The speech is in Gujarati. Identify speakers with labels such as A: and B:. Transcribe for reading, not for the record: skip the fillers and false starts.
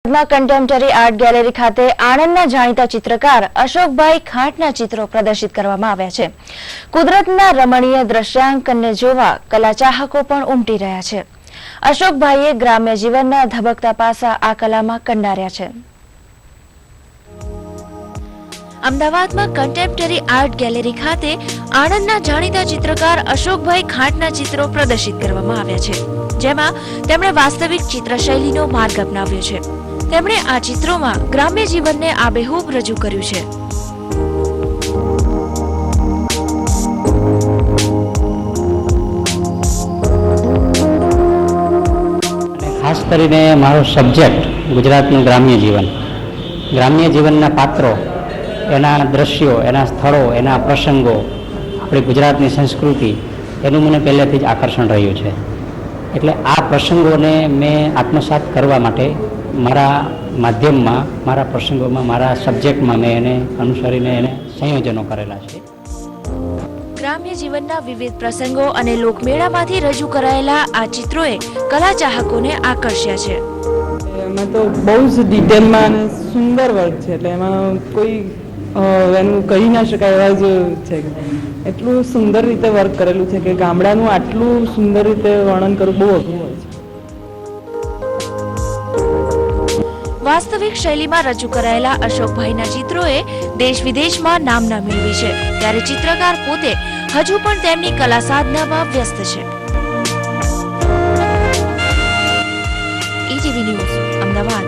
A: કન્ટેમ્પરરી આર્ટ ગેલેરી ખાતે આણંદના જાણીતા ચિત્રકાર અશોકભાઈ ખાંટના ચિત્રો પ્રદર્શિત કરવામાં આવ્યા છે. કુદરતના રમણીય દ્રશ્યાંકનને જોવા કલા ચાહકો પણ ઉમટી રહ્યા છે. અશોકભાઈએ ગ્રામ્ય જીવનના ધબકતા પાસા આ કલામાં કંડાર્યા છે. અમદાવાદમાં કન્ટેમ્પરરી આર્ટ ગેલેરી ખાતે આણંદના જાણીતા ચિત્રકાર અશોકભાઈ ખાંટના ચિત્રો પ્રદર્શિત કરવામાં આવ્યા છે, જેમાં તેમણે વાસ્તવિક ચિત્રશૈલીનો માર્ગ અપનાવ્યો છે. તેમણે આ ચિત્રોમાં ગ્રામ્ય જીવનને આબેહૂબ રજૂ કર્યું છે.
B: ખાસ કરીને મારો સબ્જેક્ટ ગુજરાતનું ગ્રામ્ય જીવનના પાત્રો, એના દ્રશ્યો, એના સ્થળો, એના પ્રસંગો, આપણી ગુજરાતની સંસ્કૃતિ, એનું મને પહેલેથી જ આકર્ષણ રહ્યું છે. એટલે આ પ્રસંગોને મેં આત્મસાત કરવા માટે મારા માધ્યમમાં, મારા પ્રસંગોમાં, મારા સબ્જેક્ટમાં મેં એને અનુસરીને એને સંયોજનો કરેલા છે.
A: ગ્રામ્ય જીવનના વિવિધ પ્રસંગો અને લોકમેળામાંથી રજૂ કરાયેલા આ ચિત્રોએ કલા ચાહકોને આકર્ષ્યા છે.
C: એમાં તો બહુ જ ડિટેલમાં અને સુંદર વર્ક છે, એટલે એમાં કોઈ એનું કહી ના શકાય એવા જ છે. એટલું સુંદર રીતે વર્ક કરેલું છે કે ગામડાનું આટલું સુંદર રીતે વર્ણન કરવું બહુ અઘરું હોય છે.
A: વાસ્તવિક શૈલીમાં રજૂ કરાયેલા અશોકભાઈના ચિત્રોએ દેશ વિદેશમાં નામના મેળવી છે, ત્યારે ચિત્રકાર પોતે હજુ પણ તેમની કલા સાધનામાં વ્યસ્ત છે. ETV news, Ahmedabad.